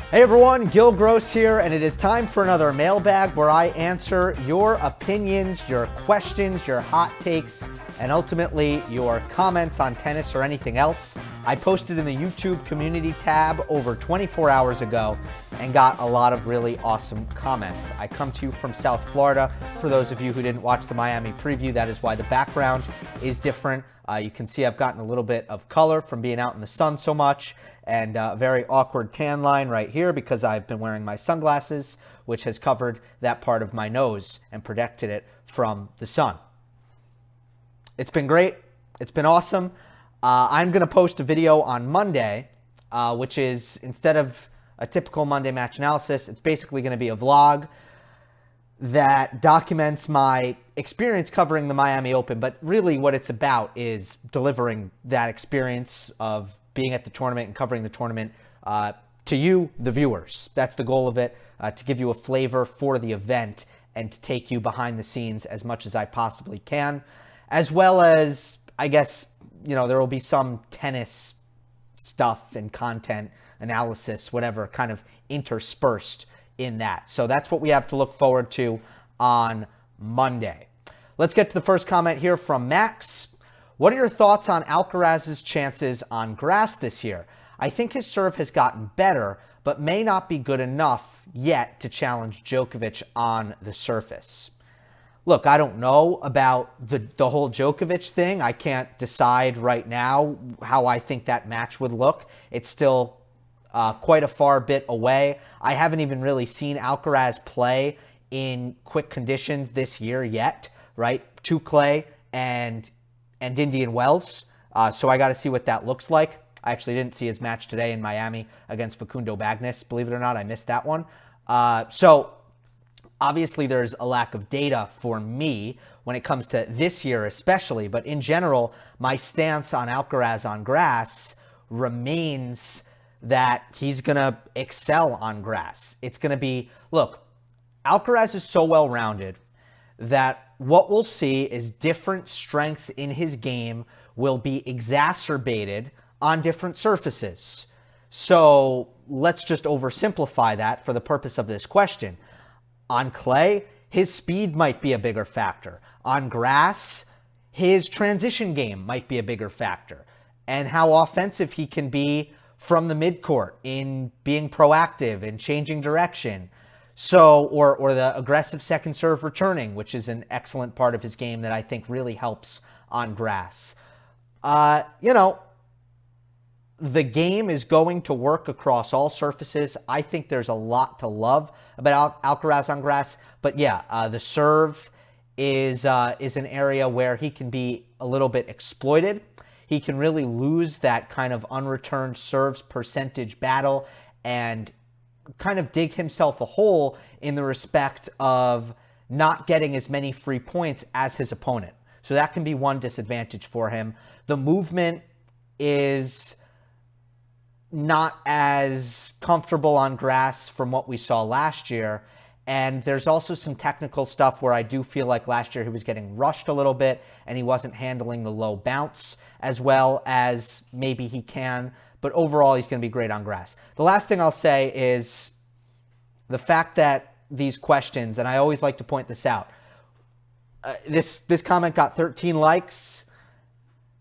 Hey everyone, Gill Gross here, and it is time for another mailbag where I answer your opinions, your questions, your hot takes, and ultimately your comments on tennis or anything else. I posted in the YouTube community tab over 24 hours ago and got a lot of really awesome comments. I come to you from South Florida. For those of you who didn't watch the Miami preview, that is why the background is different. You can see I've gotten a little bit of color from being out in the sun so much, and a very awkward tan line right here because I've been wearing my sunglasses, which has covered that part of my nose and protected it from the sun. It's been great. It's been awesome. I'm going to post a video on Monday, which is, instead of a typical Monday match analysis, it's basically going to be a vlog that documents my experience covering the Miami Open. But really what it's about is delivering that experience of being at the tournament and covering the tournament to you, the viewers. That's the goal of it, to give you a flavor for the event and to take you behind the scenes as much as I possibly can, as well as, I guess, there will be some tennis stuff and content analysis, whatever, kind of interspersed in that. So that's what we have to look forward to on Monday. Let's get to the first comment here from Max. What are your thoughts on Alcaraz's chances on grass this year? I think his serve has gotten better, but may not be good enough yet to challenge Djokovic on the surface. Look, I don't know about the whole Djokovic thing. I can't decide right now how I think that match would look. It's still quite a far bit away. I haven't even really seen Alcaraz play in quick conditions this year yet, right? To clay and Indian Wells. So I got to see what that looks like. I actually didn't see his match today in Miami against Facundo Bagnis. Believe it or not, I missed that one. So obviously there's a lack of data for me when it comes to this year especially. But in general, my stance on Alcaraz on grass remains that he's going to excel on grass. It's going to be, look, Alcaraz is so well-rounded that what we'll see is different strengths in his game will be exacerbated on different surfaces. So let's just oversimplify that for the purpose of this question. On clay, his speed might be a bigger factor. On grass, his transition game might be a bigger factor. And how offensive he can be from the midcourt in being proactive and changing direction. So, or the aggressive second serve returning, which is an excellent part of his game that I think really helps on grass. The game is going to work across all surfaces. I think there's a lot to love about Alcaraz on grass. But yeah, the serve is an area where he can be a little bit exploited. He can really lose that kind of unreturned serves percentage battle and kind of dig himself a hole in the respect of not getting as many free points as his opponent. So that can be one disadvantage for him. The movement is not as comfortable on grass from what we saw last year. And there's also some technical stuff where I do feel like last year he was getting rushed a little bit and he wasn't handling the low bounce as well as maybe he can. But overall, he's going to be great on grass. The last thing I'll say is the fact that these questions, and I always like to point this out, this comment got 13 likes,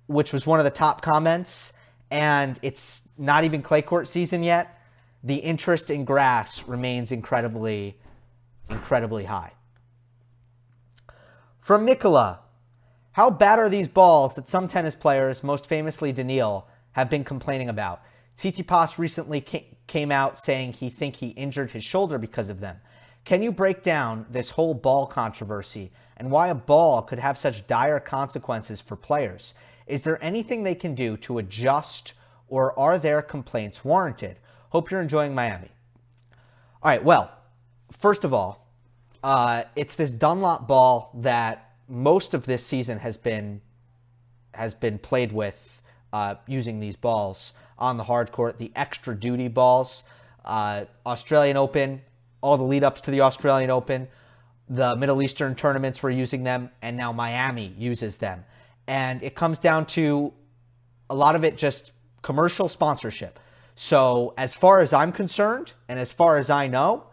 which was one of the top comments, and it's not even clay court season yet. The interest in grass remains incredibly high. From Nicola, how bad are these balls that some tennis players, most famously Daniil, have been complaining about? Tsitsipas recently came out saying he injured his shoulder because of them. Can you break down this whole ball controversy and why a ball could have such dire consequences for players? Is there anything they can do to adjust, or are their complaints warranted? Hope you're enjoying Miami. All right, well, first of all, it's this Dunlop ball that most of this season has been played with using these balls on the hard court, the extra duty balls. Australian Open, all the lead ups to the Australian Open, the Middle Eastern tournaments were using them, and now Miami uses them. And it comes down to a lot of it just commercial sponsorship. So as far as I'm concerned, and as far as I know,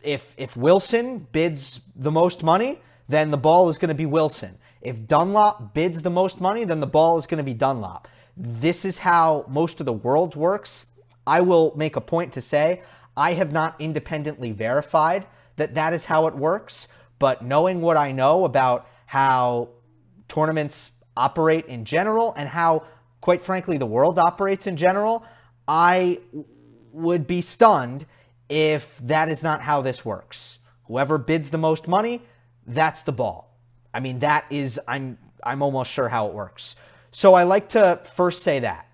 if Wilson bids the most money, then the ball is going to be Wilson. If Dunlop bids the most money, then the ball is going to be Dunlop. This is how most of the world works. I will make a point to say I have not independently verified that that is how it works, but knowing what I know about how tournaments operate in general and how, quite frankly, the world operates in general, I would be stunned if that is not how this works. Whoever bids the most money, that's the ball. I mean, that is, I'm almost sure how it works. So I like to first say that.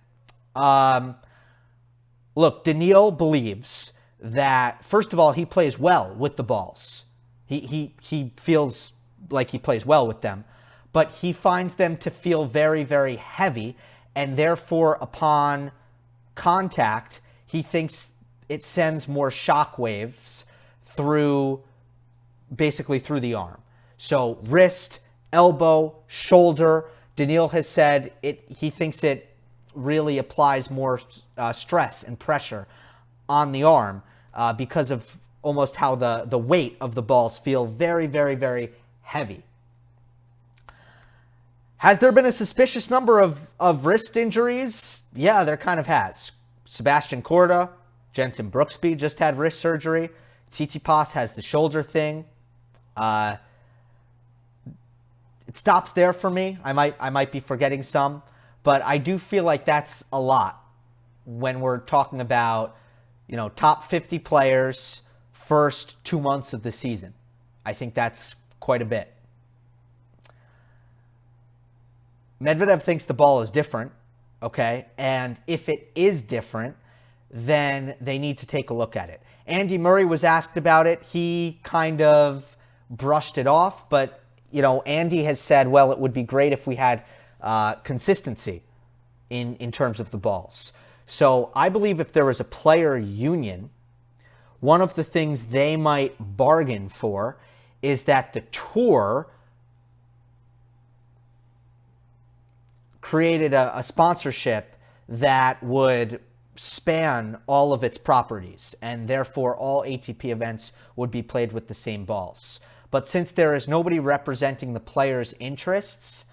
Look, Daniil believes that, first of all, he plays well with the balls. He feels like he plays well with them, but he finds them to feel very, very heavy, and therefore, upon contact, he thinks it sends more shock waves through, basically through the arm. So wrist, elbow, shoulder. Daniil has said he thinks it really applies more stress and pressure on the arm because of almost how the weight of the balls feel very, very, very heavy. Has there been a suspicious number of wrist injuries? Yeah, there kind of has. Sebastian Korda, Jensen Brooksby just had wrist surgery. Tsitsipas has the shoulder thing. It stops there for me. I might be forgetting some, but I do feel like that's a lot when we're talking about, top 50 players first 2 months of the season. I think that's quite a bit. Medvedev thinks the ball is different, okay? And if it is different, then they need to take a look at it. Andy Murray was asked about it. He kind of brushed it off, but, Andy has said, well, it would be great if we had consistency in terms of the balls. So I believe if there was a player union, one of the things they might bargain for is that the tour created a sponsorship that would span all of its properties, and therefore all ATP events would be played with the same balls. But since there is nobody representing the players' interests,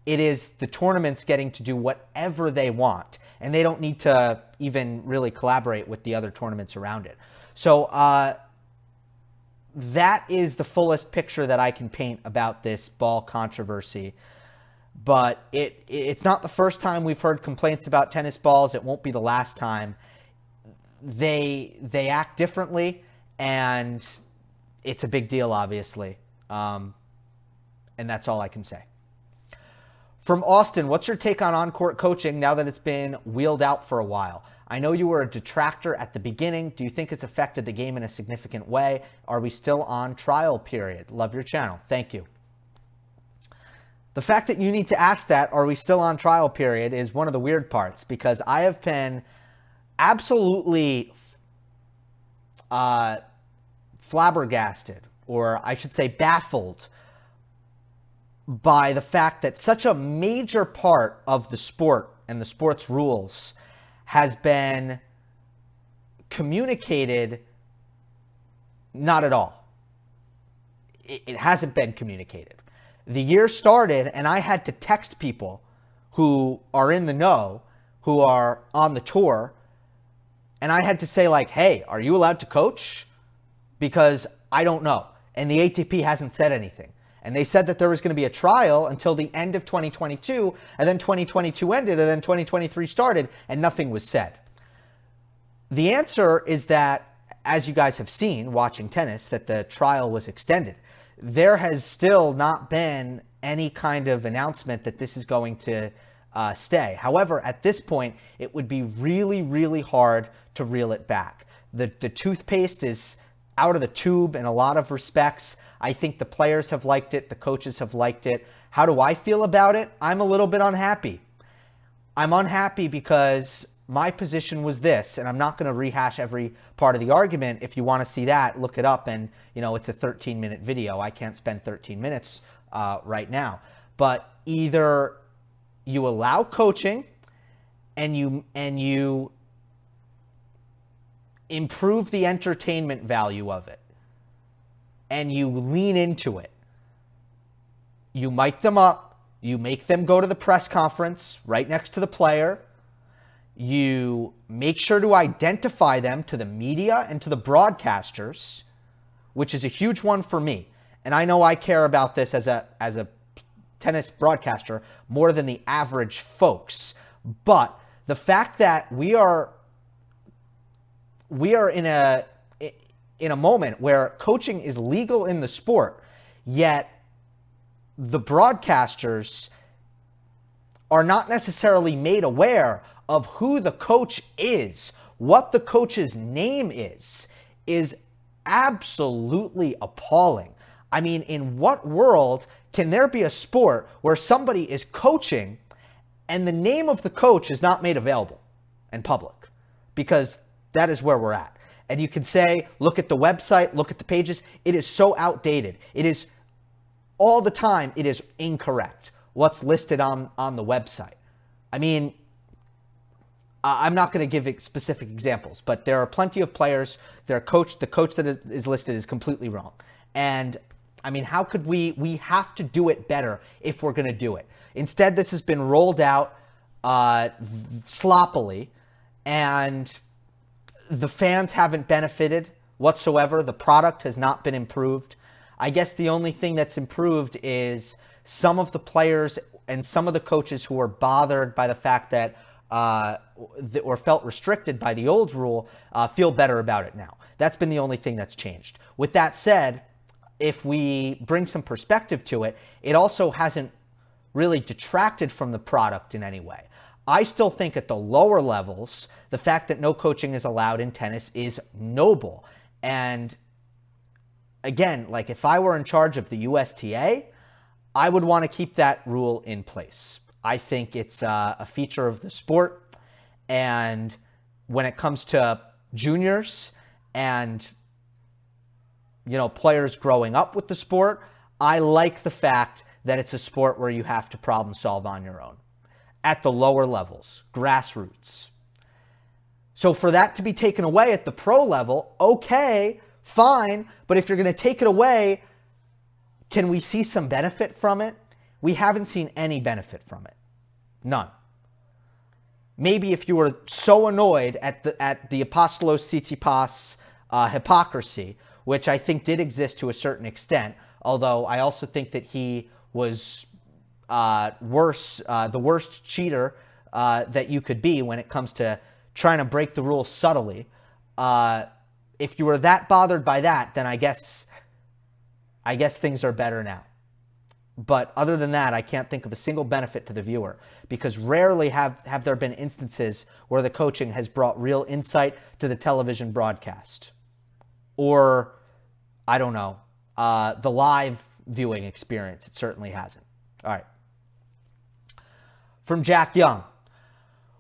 it is the tournaments getting to do whatever they want, and they don't need to even really collaborate with the other tournaments around it. So that is the fullest picture that I can paint about this ball controversy. But it's not the first time we've heard complaints about tennis balls. It won't be the last time. They act differently, and it's a big deal, obviously. And that's all I can say. From Austin, what's your take on on-court coaching now that it's been wheeled out for a while? I know you were a detractor at the beginning. Do you think it's affected the game in a significant way? Are we still on trial period? Love your channel. Thank you. The fact that you need to ask that, are we still on trial period, is one of the weird parts, because I have been absolutely flabbergasted, or I should say baffled, by the fact that such a major part of the sport and the sport's rules has been communicated not at all. It hasn't been communicated. The year started, and I had to text people who are in the know, who are on the tour, and I had to say, like, hey, are you allowed to coach? Because I don't know. And the ATP hasn't said anything. And they said that there was going to be a trial until the end of 2022, and then 2022 ended, and then 2023 started, and nothing was said. The answer is that, as you guys have seen watching tennis, that the trial was extended. There has still not been any kind of announcement that this is going to stay. However, at this point, it would be really, really hard to reel it back. The toothpaste is out of the tube in a lot of respects. I think the players have liked it. The coaches have liked it. How do I feel about it? I'm a little bit unhappy. I'm unhappy because my position was this, and I'm not going to rehash every part of the argument. If you want to see that, look it up, and it's a 13-minute video. I can't spend 13 minutes right now. But either you allow coaching and you improve the entertainment value of it and you lean into it, you mic them up, you make them go to the press conference right next to the player, you make sure to identify them to the media and to the broadcasters, which is a huge one for me. And I know I care about this as a tennis broadcaster more than the average folks. But the fact that we are in a moment where coaching is legal in the sport, yet the broadcasters are not necessarily made aware of who the coach is, what the coach's name is absolutely appalling. I mean, in what world can there be a sport where somebody is coaching and the name of the coach is not made available in public? Because that is where we're at. And you can say, look at the website, look at the pages. It is so outdated. It is all the time, it is incorrect what's listed on the website. I mean, I'm not going to give specific examples, but there are plenty of players, the coach that is listed is completely wrong. And I mean, how could we have to do it better if we're going to do it? Instead, this has been rolled out sloppily, and the fans haven't benefited whatsoever. The product has not been improved. I guess the only thing that's improved is some of the players and some of the coaches who were bothered by the fact that or felt restricted by the old rule feel better about it now. That's been the only thing that's changed. With that said, if we bring some perspective to it, it also hasn't really detracted from the product in any way. I still think at the lower levels, the fact that no coaching is allowed in tennis is noble. And again, like if I were in charge of the USTA, I would want to keep that rule in place. I think it's a feature of the sport. And when it comes to juniors and, players growing up with the sport, I like the fact that it's a sport where you have to problem solve on your own at the lower levels, grassroots. So for that to be taken away at the pro level, okay, fine. But if you're going to take it away, can we see some benefit from it? We haven't seen any benefit from it. None. Maybe if you were so annoyed at the Apostolos Tsitsipas hypocrisy, which I think did exist to a certain extent, although I also think that he was the worst cheater that you could be when it comes to trying to break the rules subtly. If you were that bothered by that, then I guess things are better now. But other than that, I can't think of a single benefit to the viewer, because rarely have there been instances where the coaching has brought real insight to the television broadcast. Or, I don't know, the live viewing experience. It certainly hasn't. All right. From Jack Young.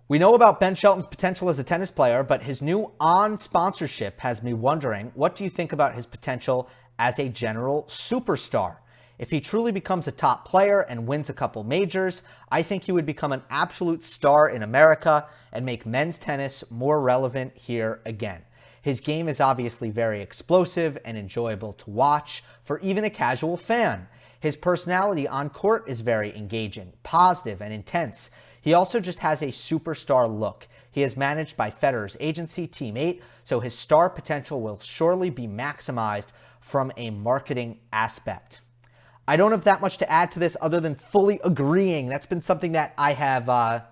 We know about Ben Shelton's potential as a tennis player, but his new On sponsorship has me wondering, what do you think about his potential as a general superstar? If he truly becomes a top player and wins a couple majors, I think he would become an absolute star in America and make men's tennis more relevant here again. His game is obviously very explosive and enjoyable to watch for even a casual fan. His personality on court is very engaging, positive, and intense. He also just has a superstar look. He is managed by Federer's agency, Team 8, so his star potential will surely be maximized from a marketing aspect. I don't have that much to add to this other than fully agreeing. That's been something that I have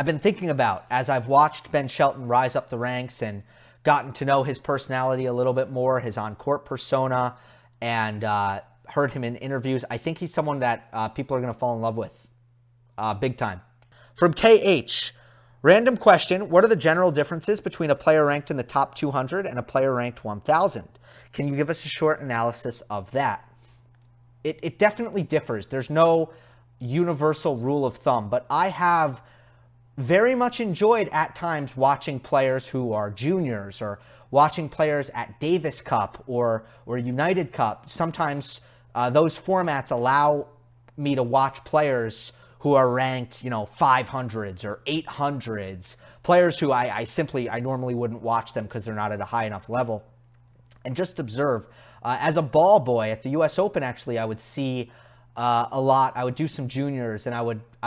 been thinking about as I've watched Ben Shelton rise up the ranks and gotten to know his personality a little bit more, his on-court persona, and heard him in interviews. I think he's someone that people are going to fall in love with big time. From KH, random question, what are the general differences between a player ranked in the top 200 and a player ranked 1,000? Can you give us a short analysis of that? It definitely differs. There's no universal rule of thumb, but I have very much enjoyed at times watching players who are juniors or watching players at Davis Cup or United Cup. Sometimes those formats allow me to watch players who are ranked, 500s or 800s, players who I normally wouldn't watch them because they're not at a high enough level, and just observe. As a ball boy at the U.S. Open, actually, I would see a lot. I would do some juniors, and I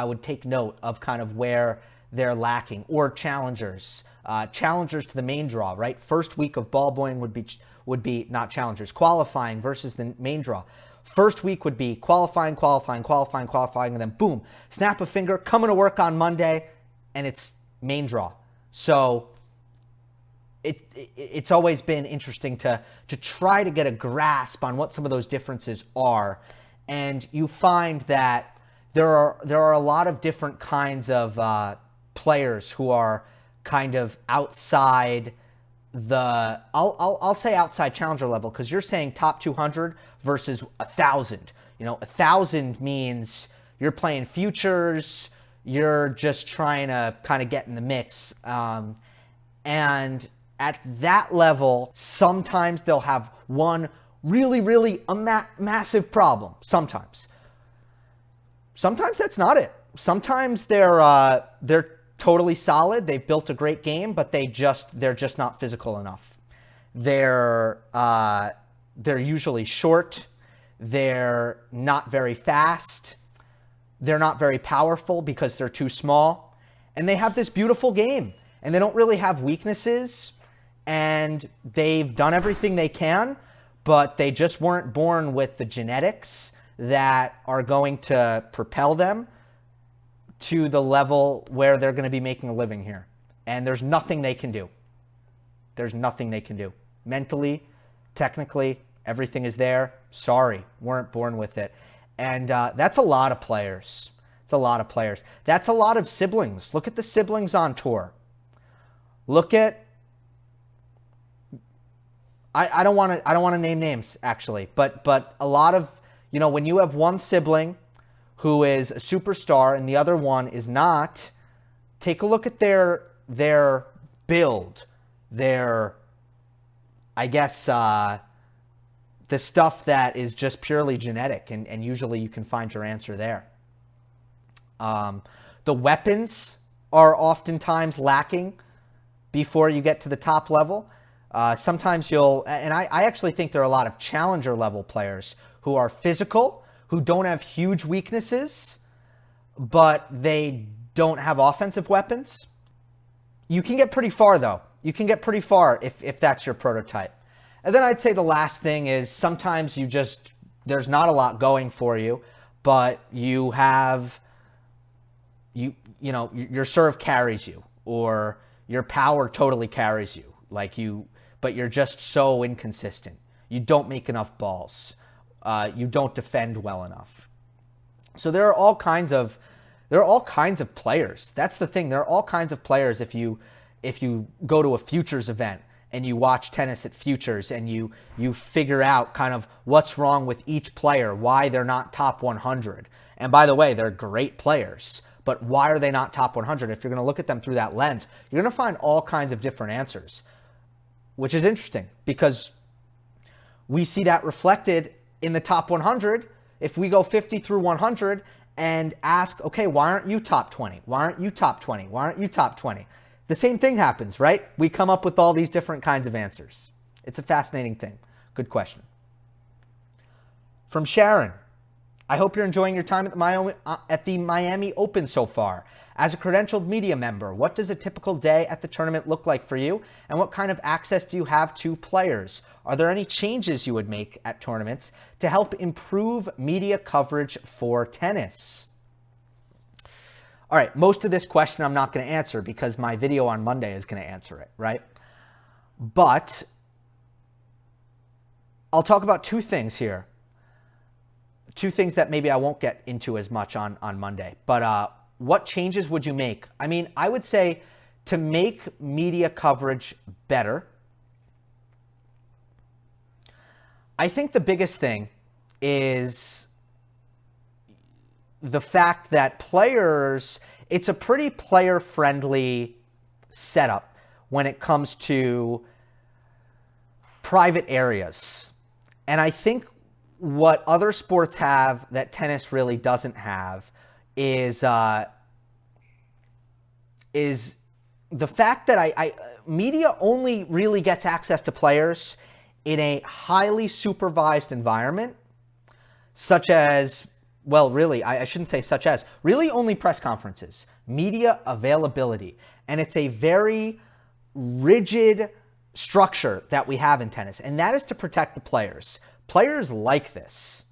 would take note of kind of where they're lacking, or challengers. Challengers to the main draw, right? First week of ball boying would be not challengers, qualifying versus the main draw. First week would be qualifying, and then boom, snap a finger, coming to work on Monday, and it's main draw. So it's always been interesting to try to get a grasp on what some of those differences are. And you find that there are a lot of different kinds of players who are kind of outside the, I'll say outside challenger level, because you're saying top 200 versus 1,000. 1,000 means you're playing futures, you're just trying to kind of get in the mix. And at that level, sometimes they'll have one really massive problem. Sometimes that's not it. Sometimes they're totally solid. They've built a great game, but they're just not physical enough. They're usually short. They're not very fast. They're not very powerful because they're too small. And they have this beautiful game, and they don't really have weaknesses, and they've done everything they can, but they just weren't born with the genetics that are going to propel them to the level where they're going to be making a living here. And there's nothing they can do. There's nothing they can do. Mentally, technically, everything is there. Sorry, weren't born with it. And that's a lot of players. It's a lot of players. That's a lot of siblings. Look at the siblings on tour. Look at, I don't want to name names actually, but a lot of, when you have one sibling who is a superstar and the other one is not, take a look at their build, their, I guess, the stuff that is just purely genetic, and usually you can find your answer there. The weapons are oftentimes lacking before you get to the top level. Sometimes I actually think there are a lot of challenger level players who are physical, who don't have huge weaknesses, but they don't have offensive weapons. You can get pretty far, though. You can get pretty far if that's your prototype. And then I'd say the last thing is sometimes there's not a lot going for you, but you have, your serve carries you, or your power totally carries you, but you're just so inconsistent. You don't make enough balls. You don't defend well enough. So there are all kinds of players. That's the thing. There are all kinds of players. If you go to a futures event and you watch tennis at futures and you figure out kind of what's wrong with each player, why they're not top 100. And by the way, they're great players, but why are they not top 100? If you're going to look at them through that lens, you're going to find all kinds of different answers, which is interesting because we see that reflected in the top 100. If we go 50 through 100 and ask, okay, why aren't you top 20? Why aren't you top 20? Why aren't you top 20? The same thing happens, right? We come up with all these different kinds of answers. It's a fascinating thing. Good question. From Sharon, I hope you're enjoying your time at the Miami Open so far. As a credentialed media member, what does a typical day at the tournament look like for you? And what kind of access do you have to players? Are there any changes you would make at tournaments to help improve media coverage for tennis? All right, most of this question I'm not going to answer because my video on Monday is going to answer it, right? But I'll talk about two things here. Two things that maybe I won't get into as much on Monday. But what changes would you make? I mean, I would say to make media coverage better, I think the biggest thing is the fact that players, it's a pretty player-friendly setup when it comes to private areas. And I think what other sports have that tennis really doesn't have is the fact that media only really gets access to players in a highly supervised environment, such as, well, really, I shouldn't say such as, really only press conferences, media availability. And it's a very rigid structure that we have in tennis, and that is to protect the players. Players like this.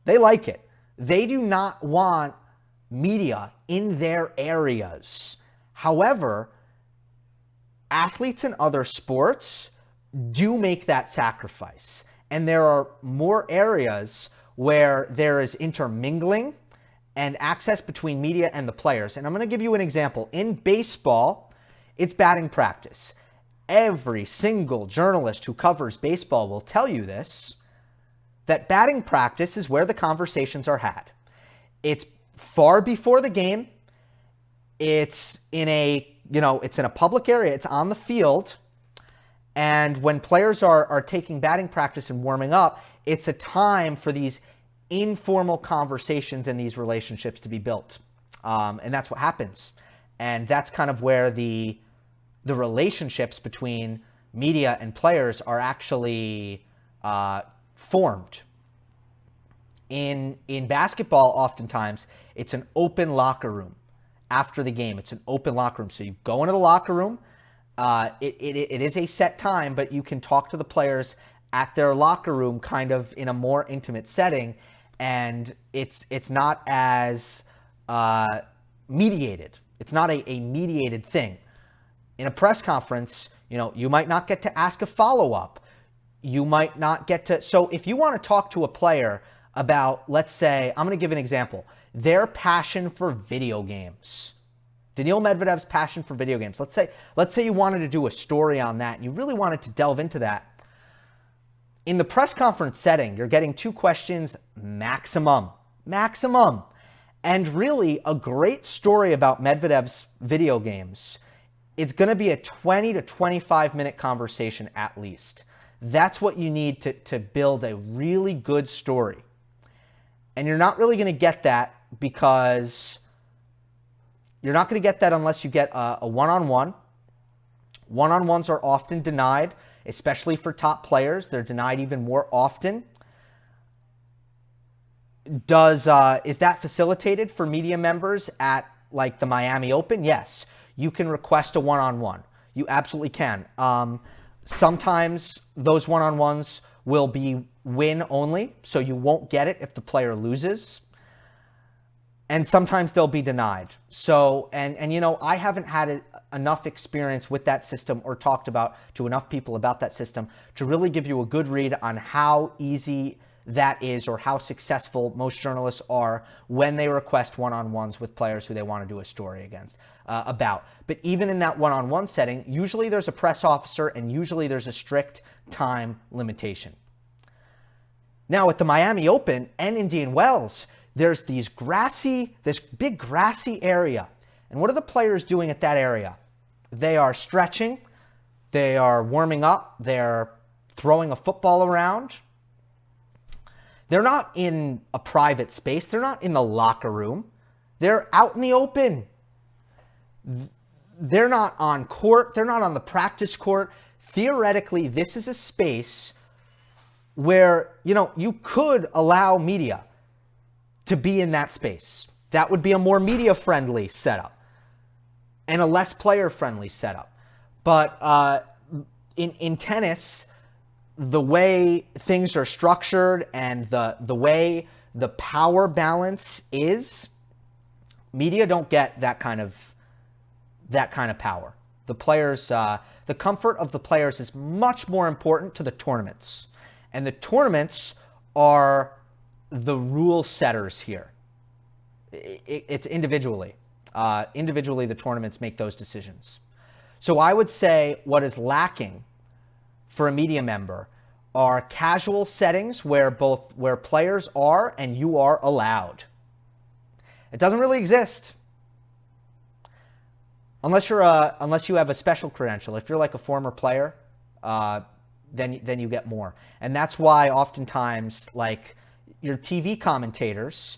They like it. They do not want media in their areas. However, athletes in other sports do make that sacrifice. And there are more areas where there is intermingling and access between media and the players. And I'm going to give you an example. In baseball, it's batting practice. Every single journalist who covers baseball will tell you this, that batting practice is where the conversations are had. It's far before the game. It's in a public area. It's on the field. And when players are taking batting practice and warming up, it's a time for these informal conversations and these relationships to be built. And that's what happens. And that's kind of where the relationships between media and players are actually formed. In basketball, oftentimes, it's an open locker room. After the game, it's an open locker room. So you go into the locker room. It is a set time, but you can talk to the players at their locker room kind of in a more intimate setting, and it's not as mediated. It's not a mediated thing. In a press conference, you might not get to ask a follow-up. You might not get to... So if you want to talk to a player about, let's say, I'm going to give an example, their passion for video games. Daniil Medvedev's passion for video games. Let's say you wanted to do a story on that and you really wanted to delve into that. In the press conference setting, you're getting 2 questions maximum. And really, a great story about Medvedev's video games, it's going to be a 20 to 25 minute conversation at least. That's what you need to build a really good story. And you're not really going to get that because you're not going to get that unless you get a one-on-one. One-on-ones are often denied, especially for top players. They're denied even more often. Is that facilitated for media members at like the Miami Open? Yes. You can request a one-on-one. You absolutely can. Sometimes those one-on-ones will be win only, so you won't get it if the player loses. And sometimes they'll be denied. So, and I haven't had enough experience with that system or talked to enough people about that system to really give you a good read on how easy that is or how successful most journalists are when they request one-on-ones with players who they want to do a story about. But even in that one-on-one setting, usually there's a press officer and usually there's a strict time limitation. Now at the Miami Open and Indian Wells, there's this big grassy area. And what are the players doing at that area? They are stretching, they are warming up, they're throwing a football around. They're not in a private space. They're not in the locker room. They're out in the open. They're not on court. They're not on the practice court. Theoretically, this is a space where, you could allow media to be in that space. That would be a more media-friendly setup and a less player-friendly setup. But in tennis, the way things are structured and the way the power balance is, media don't get that kind of power. The players, the comfort of the players is much more important to the tournaments. And the tournaments are the rule setters here. It's individually. Individually, the tournaments make those decisions. So I would say what is lacking for a media member are casual settings where players are and you are allowed. It doesn't really exist. Unless you have a special credential. If you're like a former player, then you get more. And that's why oftentimes, like, your TV commentators,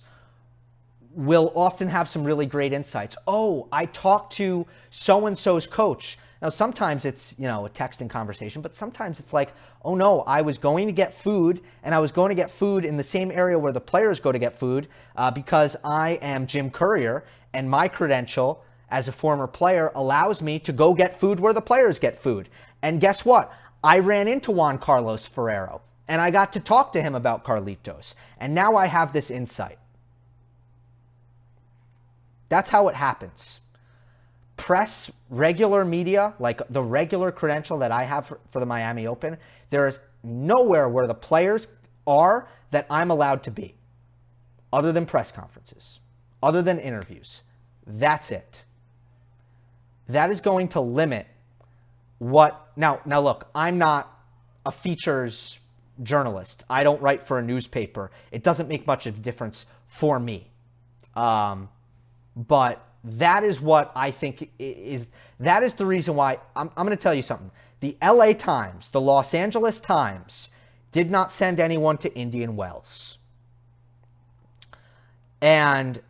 will often have some really great insights. Oh, I talked to so-and-so's coach. Now, sometimes it's, a texting conversation, but sometimes it's like, oh no, I was going to get food, and I was going to get food in the same area where the players go to get food because I am Jim Courier, and my credential as a former player allows me to go get food where the players get food. And guess what? I ran into Juan Carlos Ferrero, and I got to talk to him about Carlitos, and now I have this insight. That's how it happens. Press, regular media, like the regular credential that I have for the Miami Open, there is nowhere where the players are that I'm allowed to be, other than press conferences, other than interviews. That's it. That is going to limit what... Now look, I'm not a features journalist. I don't write for a newspaper. It doesn't make much of a difference for me. But that is what I think that is the reason why I'm going to tell you something. The LA Times, the Los Angeles Times did not send anyone to Indian Wells. And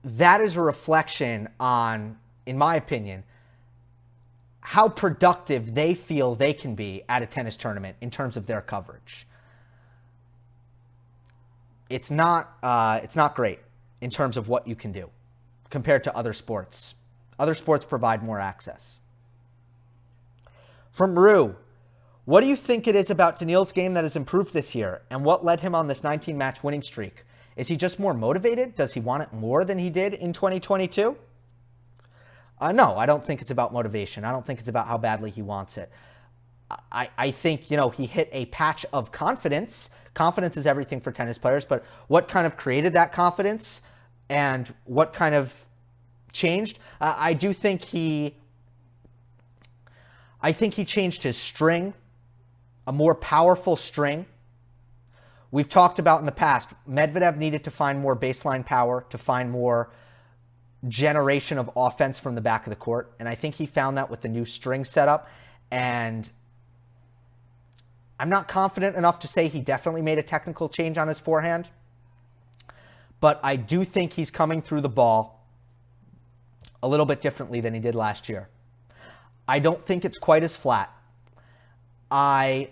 that is a reflection on, in my opinion, how productive they feel they can be at a tennis tournament in terms of their coverage. It's not great in terms of what you can do compared to other sports. Other sports provide more access. From Rue, what do you think it is about Daniil's game that has improved this year, and what led him on this 19-match winning streak? Is he just more motivated? Does he want it more than he did in 2022? No, I don't think it's about motivation. I don't think it's about how badly he wants it. I think, he hit a patch of confidence. Confidence is everything for tennis players, but what kind of created that confidence and what kind of changed? I think he changed his string, a more powerful string. We've talked about in the past, Medvedev needed to find more baseline power, to find more generation of offense from the back of the court. And I think he found that with the new string setup. And I'm not confident enough to say he definitely made a technical change on his forehand. But I do think he's coming through the ball a little bit differently than he did last year. I don't think it's quite as flat. I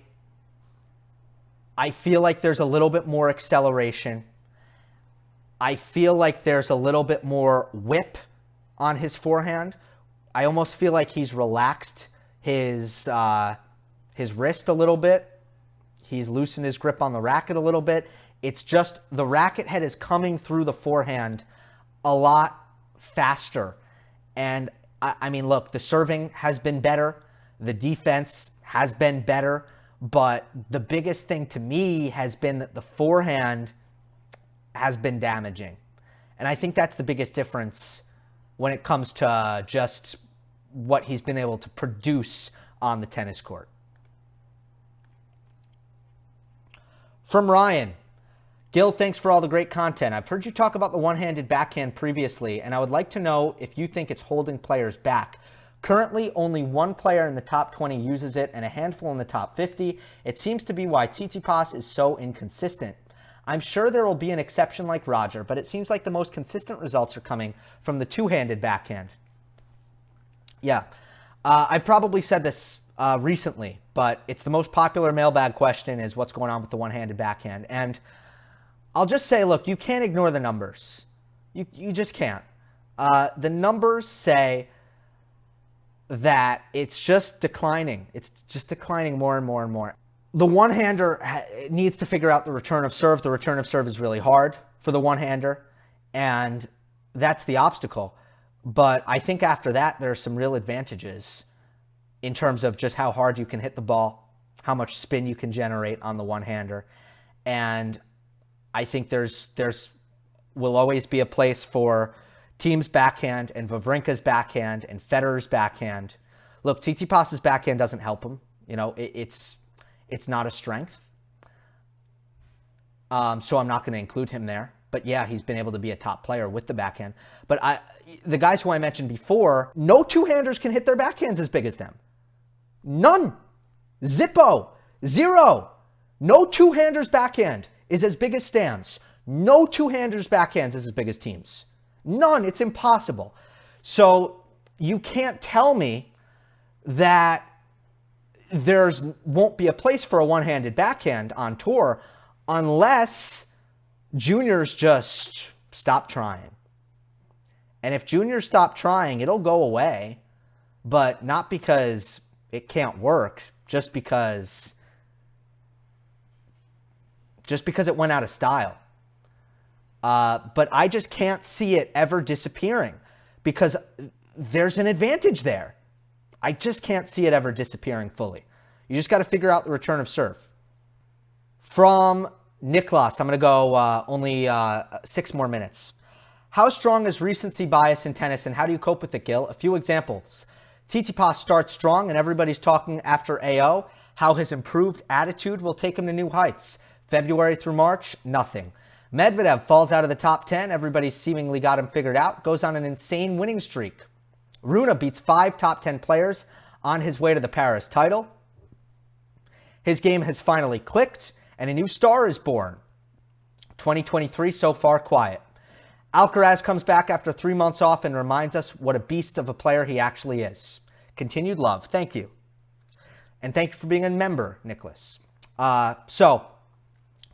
feel like there's a little bit more acceleration. I feel like there's a little bit more whip on his forehand. I almost feel like he's relaxed his wrist a little bit. He's loosened his grip on the racket a little bit. It's just the racket head is coming through the forehand a lot faster. And I mean, look, the serving has been better. The defense has been better. But the biggest thing to me has been that the forehand has been damaging. And I think that's the biggest difference when it comes to just what he's been able to produce on the tennis court. From Ryan, Gill, thanks for all the great content. I've heard you talk about the one-handed backhand previously, and I would like to know if you think it's holding players back. Currently, only one player in the top 20 uses it and a handful in the top 50. It seems to be why Tsitsipas is so inconsistent. I'm sure there will be an exception like Roger, but it seems like the most consistent results are coming from the two-handed backhand. Yeah, I probably said this recently, but it's the most popular mailbag question is what's going on with the one-handed backhand. And I'll just say, look, you can't ignore the numbers. You just can't. The numbers say that it's just declining. It's just declining more and more and more. The one-hander needs to figure out the return of serve. The return of serve is really hard for the one-hander, and that's the obstacle. But I think after that, there are some real advantages in terms of just how hard you can hit the ball, how much spin you can generate on the one-hander. And I think there's will always be a place for Thiem's backhand and Wawrinka's backhand and Federer's backhand. Look, Tsitsipas's backhand doesn't help him. It's not a strength. So I'm not going to include him there. But yeah, he's been able to be a top player with the backhand. But the guys who I mentioned before, no two-handers can hit their backhands as big as them. None. Zippo. Zero. No two-handers backhand is as big as Stan's. No two-handers backhands is as big as Thiem's. None. It's impossible. So you can't tell me that there's won't be a place for a one-handed backhand on tour unless juniors just stop trying. And if juniors stop trying, it'll go away, but not because it can't work, just because it went out of style. But I just can't see it ever disappearing because there's an advantage there. I just can't see it ever disappearing fully. You just got to figure out the return of serve. From Niklas, I'm going to go only 6 more minutes. How strong is recency bias in tennis and how do you cope with it, Gill? A few examples. Tsitsipas starts strong and everybody's talking after AO how his improved attitude will take him to new heights. February through March, nothing. Medvedev falls out of the top 10. Everybody's seemingly got him figured out. Goes on an insane winning streak. Rune beats 5 top 10 players on his way to the Paris title. His game has finally clicked and a new star is born. 2023 so far quiet. Alcaraz comes back after 3 months off and reminds us what a beast of a player he actually is. Continued love. Thank you. And thank you for being a member, Nicholas. So,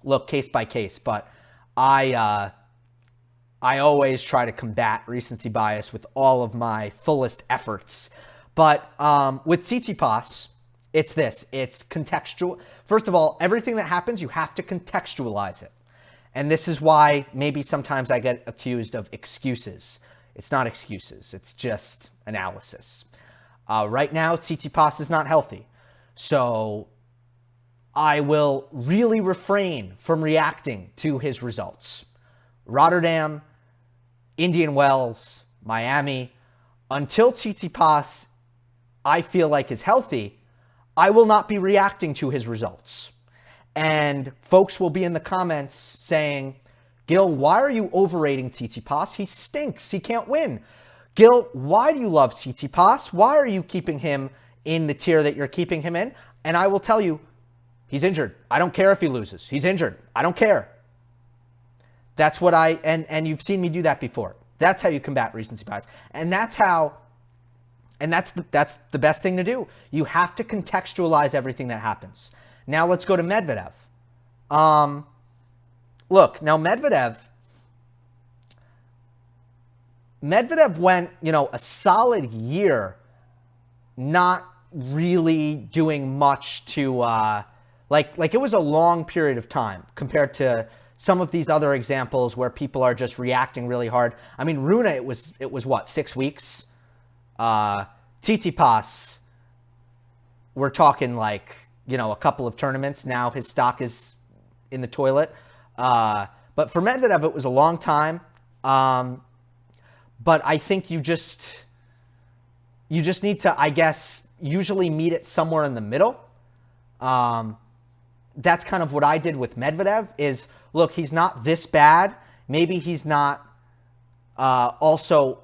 look, case by case, but I always try to combat recency bias with all of my fullest efforts. But with Tsitsipas, it's this. It's contextual. First of all, everything that happens, you have to contextualize it. And this is why maybe sometimes I get accused of excuses. It's not excuses. It's just analysis. Right now, Tsitsipas is not healthy. So I will really refrain from reacting to his results. Rotterdam, Indian Wells, Miami, until Tsitsipas, I feel like is healthy, I will not be reacting to his results. And folks will be in the comments saying, Gill, why are you overrating Tsitsipas? He stinks. He can't win. Gill, why do you love Tsitsipas? Why are you keeping him in the tier that you're keeping him in? And I will tell you, he's injured. I don't care if he loses. He's injured. I don't care. That's what and you've seen me do that before. That's how you combat recency bias. And that's the best thing to do. You have to contextualize everything that happens. Now let's go to Medvedev. Look, now Medvedev went, a solid year not really doing much to, like it was a long period of time compared to some of these other examples where people are just reacting really hard. I mean, Rune, it was what, 6 weeks? Tsitsipas, we're talking like, a couple of tournaments. Now his stock is in the toilet. But for Medvedev, it was a long time. But I think you just need to, I guess, usually meet it somewhere in the middle. That's kind of what I did with Medvedev is, look, he's not this bad. Maybe he's not also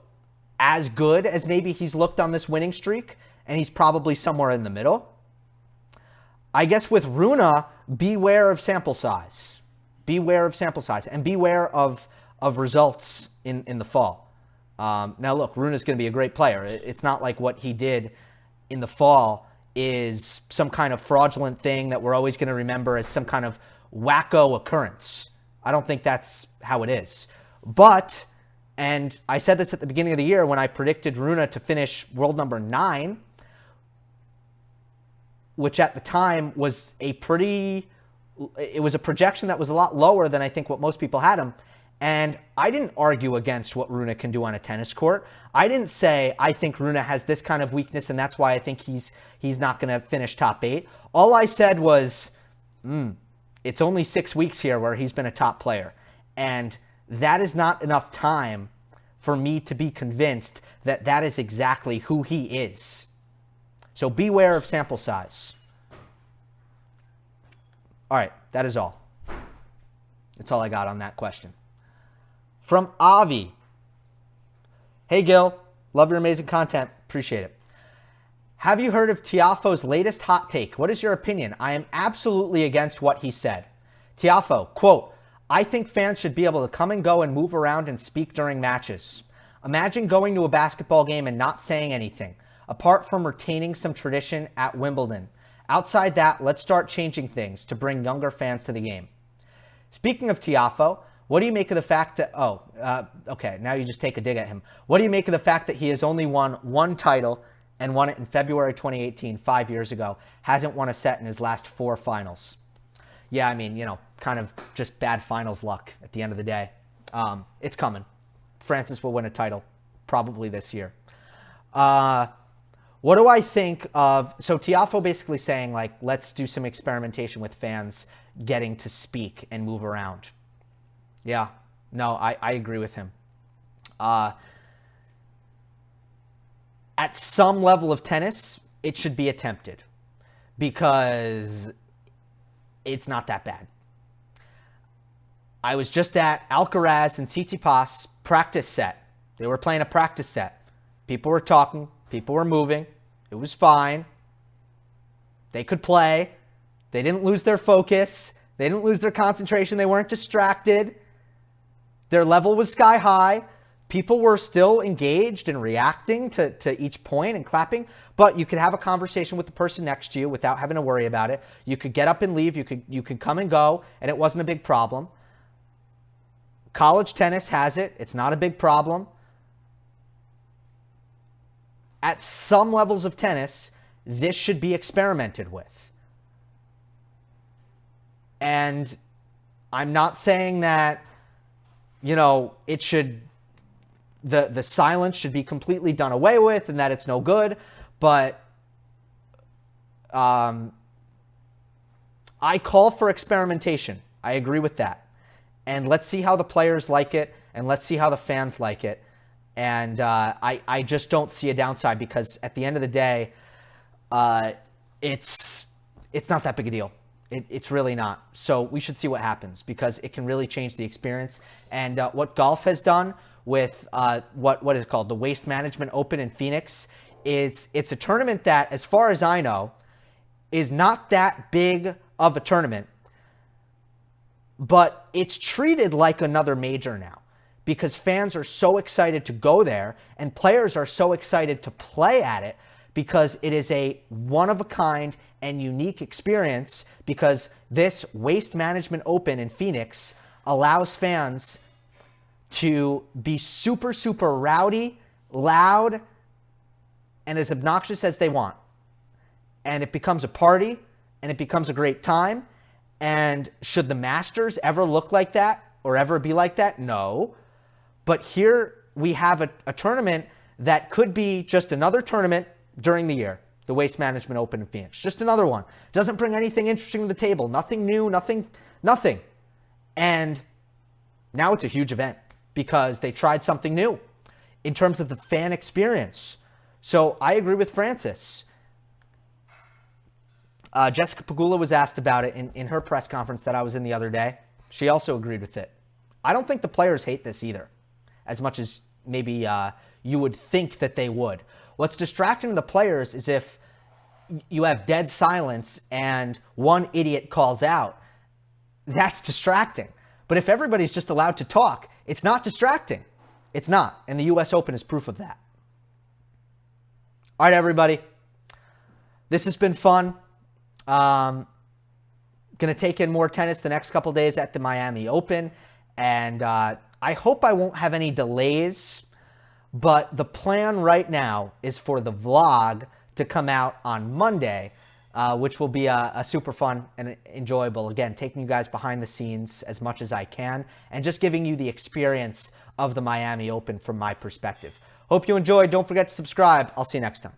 as good as maybe he's looked on this winning streak. And he's probably somewhere in the middle. I guess with Rune, beware of sample size. Beware of sample size and beware of results in the fall. Now, look, Rune is going to be a great player. It's not like what he did in the fall is some kind of fraudulent thing that we're always going to remember as some kind of wacko occurrence. I don't think that's how it is. But, and I said this at the beginning of the year when I predicted Rune to finish world number 9, which at the time was it was a projection that was a lot lower than I think what most people had him. And I didn't argue against what Rune can do on a tennis court. I didn't say, I think Rune has this kind of weakness and that's why I think he's not going to finish top 8. All I said was, it's only 6 weeks here where he's been a top player. And that is not enough time for me to be convinced that that is exactly who he is. So beware of sample size. All right, that is all. That's all I got on that question. From Avi. Hey, Gill. Love your amazing content. Appreciate it. Have you heard of Tiafoe's latest hot take? What is your opinion? I am absolutely against what he said. Tiafoe, quote, I think fans should be able to come and go and move around and speak during matches. Imagine going to a basketball game and not saying anything, apart from retaining some tradition at Wimbledon. Outside that, let's start changing things to bring younger fans to the game. Speaking of Tiafoe, what do you make of the fact that, okay, now you just take a dig at him. What do you make of the fact that he has only won one title and won it in February 2018, 5 years ago, hasn't won a set in his last 4 finals? Yeah, I mean, kind of just bad finals luck at the end of the day. It's coming. Frances will win a title, probably this year. What do I think of, so Tiafoe basically saying, like, let's do some experimentation with fans getting to speak and move around. Yeah, no, I agree with him. At some level of tennis, it should be attempted because it's not that bad. I was just at Alcaraz and Tsitsipas practice set. They were playing a practice set. People were talking. People were moving. It was fine. They could play. They didn't lose their focus. They didn't lose their concentration. They weren't distracted. Their level was sky high. People were still engaged and reacting to each point and clapping. But you could have a conversation with the person next to you without having to worry about it. You could get up and leave. You could come and go, and it wasn't a big problem. College tennis has it. It's not a big problem. At some levels of tennis, this should be experimented with. And I'm not saying that, it should, the silence should be completely done away with and that it's no good, but I call for experimentation. I agree with that. And let's see how the players like it, and let's see how the fans like it. And I just don't see a downside because at the end of the day, it's not that big a deal. It's really not. So we should see what happens because it can really change the experience. And what golf has done with what is it called, the Waste Management Open in Phoenix, it's a tournament that, as far as I know, is not that big of a tournament, but it's treated like another major now. Because fans are so excited to go there and players are so excited to play at it because it is a one-of-a-kind and unique experience because this Waste Management Open in Phoenix allows fans to be super, super rowdy, loud, and as obnoxious as they want. And it becomes a party and it becomes a great time. And should the Masters ever look like that or ever be like that? No. But here we have a tournament that could be just another tournament during the year, the Waste Management Open in Phoenix. Just another one. Doesn't bring anything interesting to the table. Nothing new, nothing. And now it's a huge event because they tried something new in terms of the fan experience. So I agree with Frances. Jessica Pegula was asked about it in her press conference that I was in the other day. She also agreed with it. I don't think the players hate this either, as much as maybe you would think that they would. What's distracting to the players is if you have dead silence and one idiot calls out. That's distracting. But if everybody's just allowed to talk, it's not distracting. It's not. And the U.S. Open is proof of that. All right, everybody. This has been fun. Going to take in more tennis the next couple days at the Miami Open. And I hope I won't have any delays. But the plan right now is for the vlog to come out on Monday, which will be a super fun and enjoyable. Again, taking you guys behind the scenes as much as I can and just giving you the experience of the Miami Open from my perspective. Hope you enjoyed. Don't forget to subscribe. I'll see you next time.